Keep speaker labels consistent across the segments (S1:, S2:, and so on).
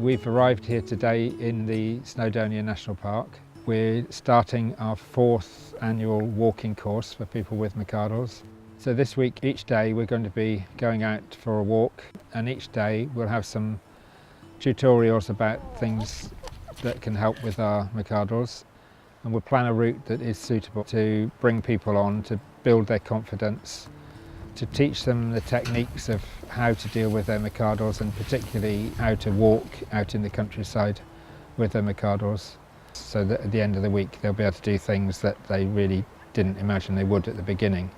S1: We've arrived here today in the Snowdonia National Park. We're starting our 4th annual walking course for people with Mcardles. So this week, each day we're going to be going out for a walk, and each day we'll have some tutorials about things that can help with our Mcardles. And we'll plan a route that is suitable to bring people on, to build their confidence, to teach them the techniques of how to deal with their Mcardles, and particularly how to walk out in the countryside with their Mcardles, so that at the end of the week they'll be able to do things that they really didn't imagine they would at the beginning.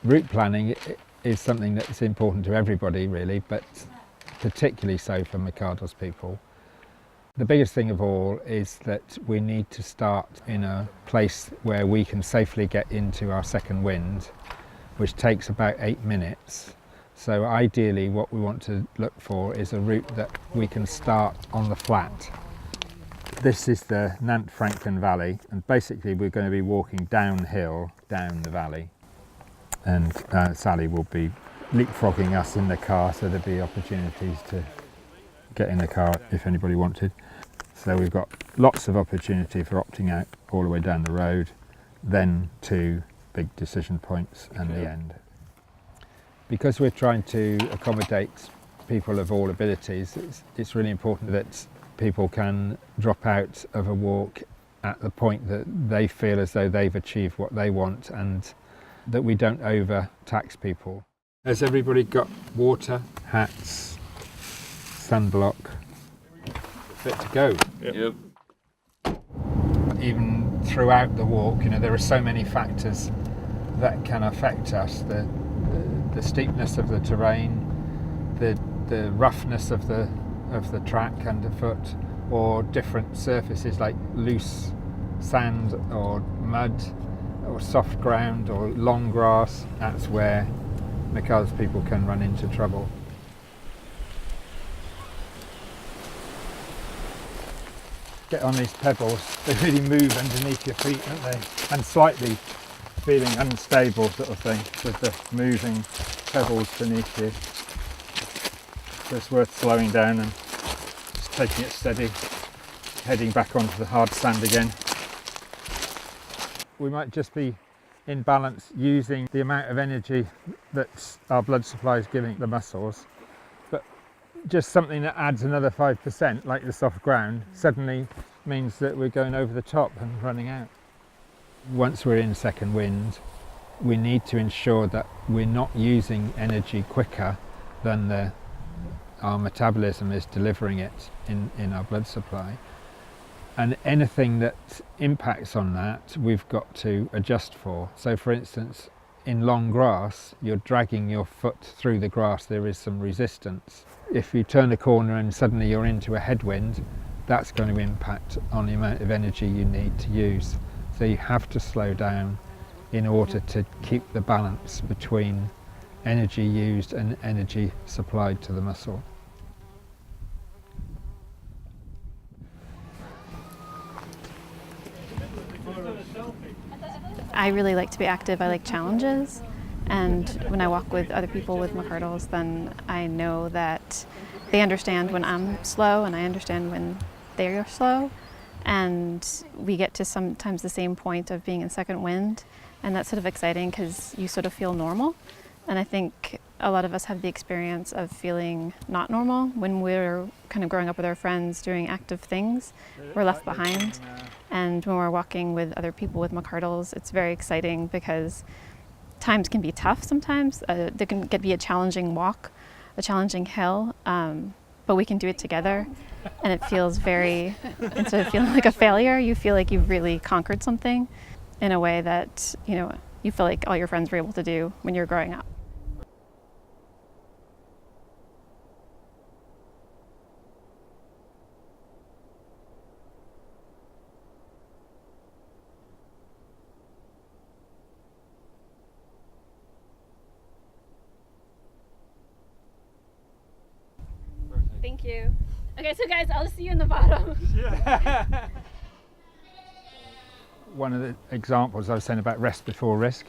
S1: Route planning is something that's important to everybody really, but particularly so for Mcardles people. The biggest thing of all is that we need to start in a place where we can safely get into our second wind, which takes about 8 minutes. So ideally what we want to look for is a route that we can start on the flat. This is the Nant Franklin Valley, and basically we're going to be walking downhill down the valley. And Sally will be leapfrogging us in the car, so there'll be opportunities to get in the car if anybody wanted. So we've got lots of opportunity for opting out all the way down the road, then to big decision points and the end. Because we're trying to accommodate people of all abilities, it's really important that people can drop out of a walk at the point that they feel as though they've achieved what they want, and that we don't overtax people. Has everybody got water, hats, sunblock, fit to go?
S2: Yep.
S1: Even throughout the walk, there are so many factors that can affect us. The steepness of the terrain, the roughness of the track underfoot, or different surfaces like loose sand or mud, or soft ground or long grass. That's where Mcardles people can run into trouble. Get on these pebbles, they really move underneath your feet, don't they? And slightly feeling unstable sort of thing with the moving pebbles beneath you. So it's worth slowing down and just taking it steady, heading back onto the hard sand again. We might just be in balance using the amount of energy that our blood supply is giving the muscles, but just something that adds another 5%, like the soft ground, suddenly means that we're going over the top and running out. Once we're in second wind, we need to ensure that we're not using energy quicker than our metabolism is delivering it in our blood supply. And anything that impacts on that, we've got to adjust for. So for instance, in long grass, you're dragging your foot through the grass, there is some resistance. If you turn a corner and suddenly you're into a headwind, that's going to impact on the amount of energy you need to use. So you have to slow down in order to keep the balance between energy used and energy supplied to the muscle.
S3: I really like to be active. I like challenges, and when I walk with other people with Mcardles, then I know that they understand when I'm slow and I understand when they're slow, and we get to sometimes the same point of being in second wind, and that's sort of exciting because you sort of feel normal. And I think a lot of us have the experience of feeling not normal when we're kind of growing up with our friends doing active things. We're left behind. And when we're walking with other people with Mcardles, it's very exciting because times can be tough sometimes. There can be a challenging walk, a challenging hill, but we can do it together. And it feels very, instead of feeling like a failure, you feel like you've really conquered something in a way that, you feel like all your friends were able to do when you're growing up.
S2: Thank you. Okay, so guys, I'll see you in the bottom.
S1: One of the examples I was saying about rest before risk,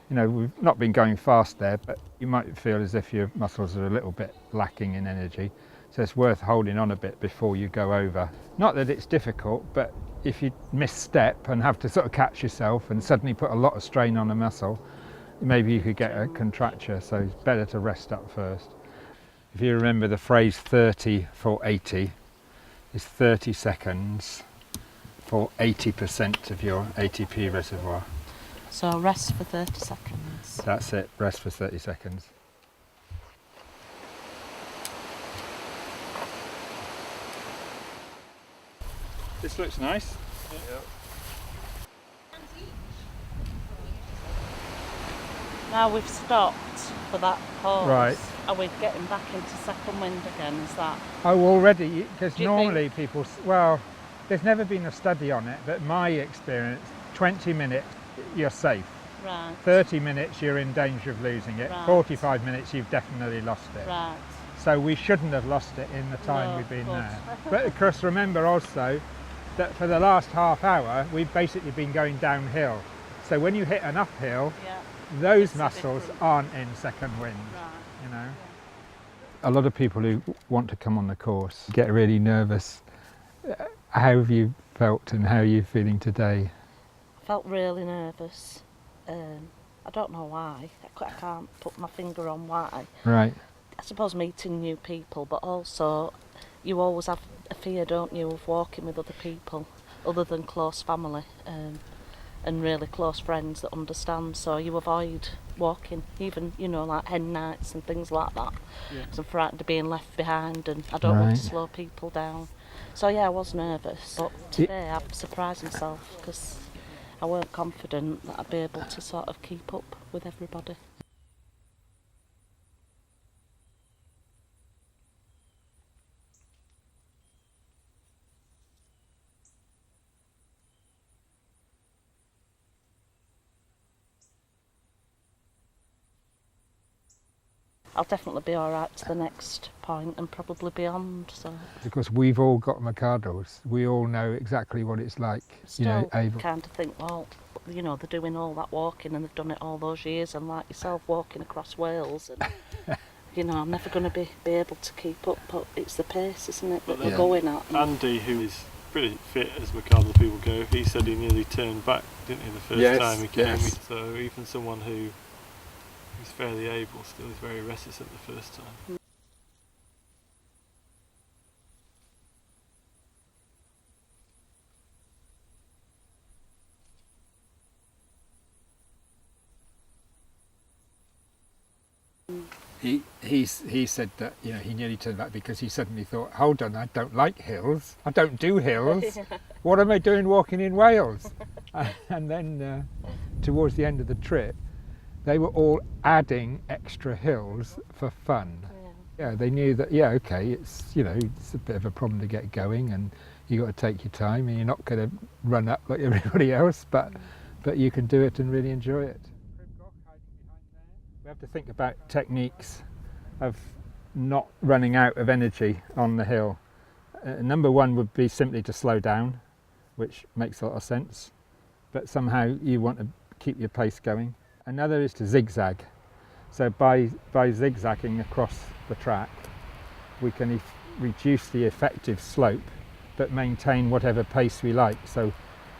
S1: you know, we've not been going fast there, but you might feel as if your muscles are a little bit lacking in energy. So it's worth holding on a bit before you go over. Not that it's difficult, but if you misstep and have to sort of catch yourself and suddenly put a lot of strain on a muscle, maybe you could get a contracture, so it's better to rest up first. If you remember the phrase 30 for 80, is 30 seconds for 80% of your ATP reservoir.
S4: So rest for 30 seconds.
S1: That's it, rest for 30 seconds. This looks nice. Yeah.
S4: Now we've stopped for that pause.
S1: Right.
S4: Are we getting back into second wind again? Is that?
S1: Oh, already, because
S4: Do you
S1: normally people, well, there's never been a study on it, but my experience, 20 minutes, you're safe.
S4: Right.
S1: 30 minutes, you're in danger of losing it.
S4: Right.
S1: 45 minutes, you've definitely lost it.
S4: Right.
S1: So we shouldn't have lost it in the time
S4: No,
S1: we've been
S4: good.
S1: there. But of course, remember also that for the last half hour, we've basically been going downhill. So when you hit an uphill,
S4: Yeah.
S1: those
S4: It's
S1: muscles
S4: different.
S1: aren't in second wind,
S4: Right.
S1: you know. A lot of people who want to come on the course get really nervous. How have you felt and how are you feeling today?
S4: I felt really nervous. I don't know why. I can't put my finger on why.
S1: Right.
S4: I suppose meeting new people, but also you always have a fear, don't you, of walking with other people other than close family and really close friends that understand. So you avoid walking, even, you know, like hen nights and things like that. Because I'm frightened of being left behind and I don't want
S1: Right.
S4: to slow people down. So yeah, I was nervous, but today I've surprised myself because I weren't confident that I'd be able to sort of keep up with everybody. I'll definitely be all right to the next point and probably beyond. So
S1: Because we've all got Mcardles. We all know exactly what it's like, you know,
S4: still
S1: able.
S4: kind of think, well, you know, they're doing all that walking and they've done it all those years, and like yourself walking across Wales, and you know, I'm never going to be able to keep up. But it's the pace, isn't it, that we're going at.
S5: Andy, who is pretty fit as Mcardles people go, he said he nearly turned back, didn't he, the first time he came.
S1: Yes.
S5: So even someone who is fairly able still is very reticent the first time.
S1: He said that, you know, he nearly turned back because he suddenly thought, hold on, I don't like hills. I don't do hills. What am I doing walking in Wales? And then towards the end of the trip, they were all adding extra hills for fun. Yeah, they knew that, yeah, okay, it's, you know, it's a bit of a problem to get going and you got to take your time and you're not going to run up like everybody else, but you can do it and really enjoy it. We have to think about techniques of not running out of energy on the hill. Number one would be simply to slow down, which makes a lot of sense, but somehow you want to keep your pace going. Another is to zigzag. So by zigzagging across the track, we can reduce the effective slope, but maintain whatever pace we like. So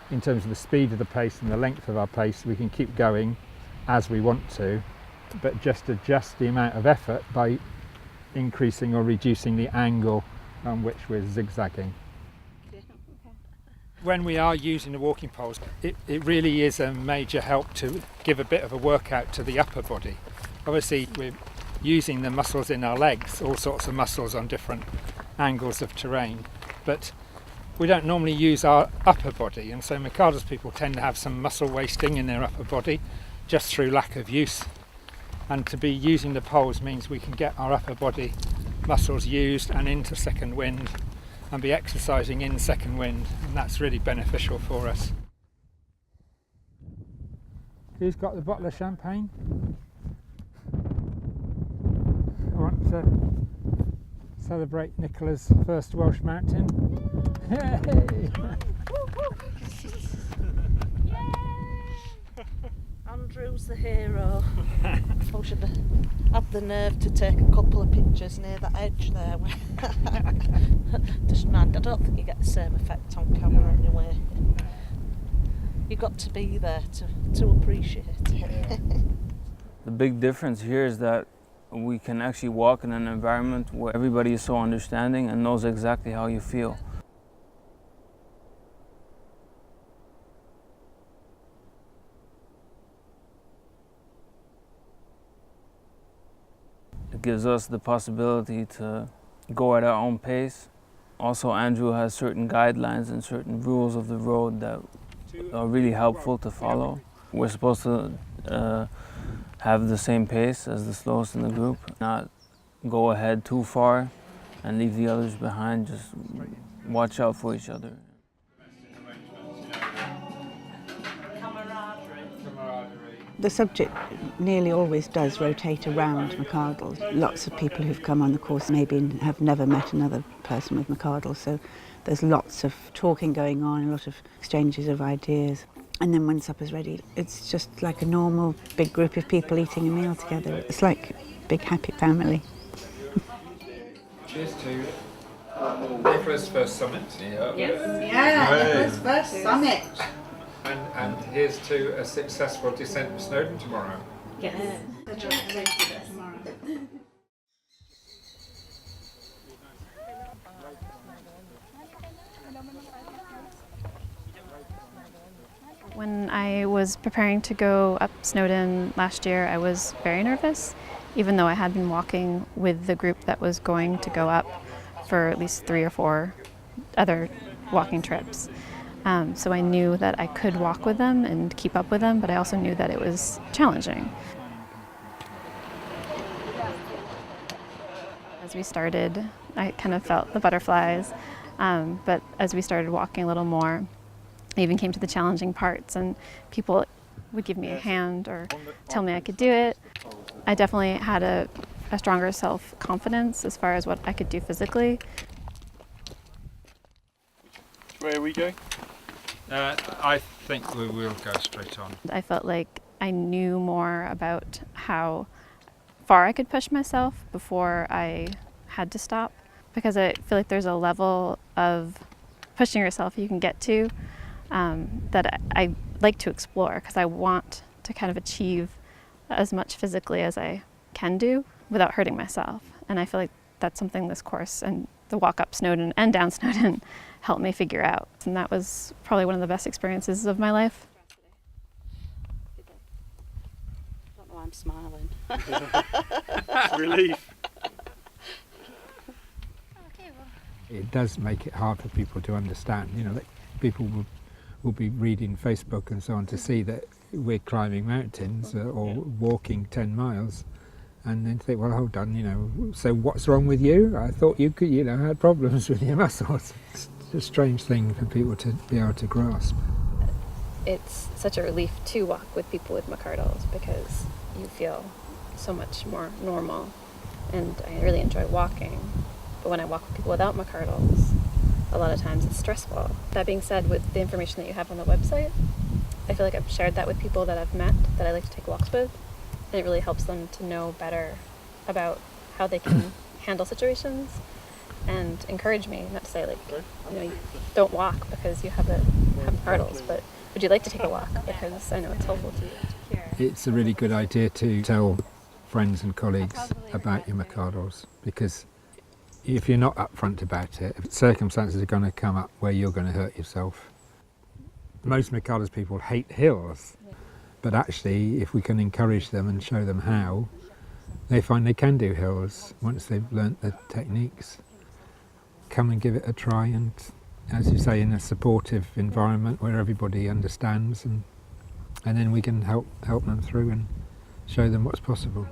S1: in terms of the speed of the pace and the length of our pace, we can keep going as we want to, but just adjust the amount of effort by increasing or reducing the angle on which we're zigzagging. When we are using the walking poles, it really is a major help to give a bit of a workout to the upper body. Obviously we're using the muscles in our legs, all sorts of muscles on different angles of terrain, but we don't normally use our upper body, and so Mcardles people tend to have some muscle wasting in their upper body just through lack of use. And to be using the poles means we can get our upper body muscles used and into second wind and be exercising in second wind, and that's really beneficial for us. Who's got the bottle of champagne? I want celebrate Nicola's first Welsh mountain. Yay!
S4: Andrew's the hero. I should have had the nerve to take a couple of pictures near that edge there. Just mind, I don't think you get the same effect on camera anyway. You've got to be there to appreciate it.
S6: The big difference here is that we can actually walk in an environment where everybody is so understanding and knows exactly how you feel. It gives us the possibility to go at our own pace. Also, Andrew has certain guidelines and certain rules of the road that are really helpful to follow. We're supposed to have the same pace as the slowest in the group, not go ahead too far and leave the others behind, just watch out for each other.
S7: The subject nearly always does rotate around Mcardles. Lots of people who've come on the course maybe have never met another person with Mcardles, so there's lots of talking going on, a lot of exchanges of ideas. And then when supper's ready, it's just like a normal big group of people eating a meal together. It's like a big happy family.
S1: Cheers to Nicola's first summit.
S8: Nicola's first summit.
S1: And here's to a successful descent of Snowdon tomorrow.
S8: Yes.
S3: When I was preparing to go up Snowdon last year, I was very nervous, even though I had been walking with the group that was going to go up for at least 3 or 4 other walking trips. So I knew that I could walk with them and keep up with them, but I also knew that it was challenging. As we started, I kind of felt the butterflies, but as we started walking a little more, I even came to the challenging parts, and people would give me a hand or tell me I could do it. I definitely had a stronger self-confidence as far as what I could do physically.
S5: Where are we going?
S1: I think we will go straight on.
S3: I felt like I knew more about how far I could push myself before I had to stop, because I feel like there's a level of pushing yourself you can get to that I like to explore, because I want to kind of achieve as much physically as I can do without hurting myself. And I feel like that's something this course and the walk up Snowdon and down Snowdon helped me figure out. And that was probably one of the best experiences of my life.
S4: I don't know why I'm smiling.
S5: Relief.
S1: It does make it hard for people to understand. You know, that people will be reading Facebook and so on to see that we're climbing mountains or walking 10 miles. And then think, well, hold on, you know, so what's wrong with you? I thought you could, you know, had problems with your muscles. It's a strange thing for people to be able to grasp.
S2: It's such a relief to walk with people with Mcardles because you feel so much more normal, and I really enjoy walking. But when I walk with people without Mcardles, a lot of times it's stressful. That being said, with the information that you have on the website, I feel like I've shared that with people that I've met that I like to take walks with. And it really helps them to know better about how they can handle situations and encourage me, not to say like, you know, you don't walk because you have Mcardles, but would you like to take a walk because I know it's helpful to you.
S1: It's a really good idea to tell friends and colleagues about your Mcardles, because if you're not upfront about it, circumstances are going to come up where you're going to hurt yourself. Most Mcardles people hate hills. But actually, if we can encourage them and show them how, they find they can do hills once they've learnt the techniques. Come and give it a try, and as you say, in a supportive environment where everybody understands, and then we can help them through and show them what's possible.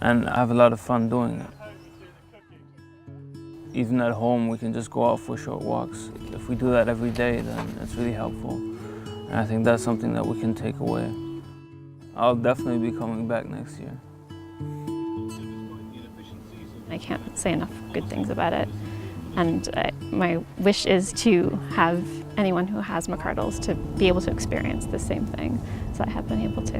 S6: And I have a lot of fun doing it. Even at home, we can just go out for short walks. If we do that every day, then it's really helpful. And I think that's something that we can take away. I'll definitely be coming back next year.
S3: I can't say enough good things about it. And my wish is to have anyone who has Mcardles to be able to experience the same thing as I have been able to.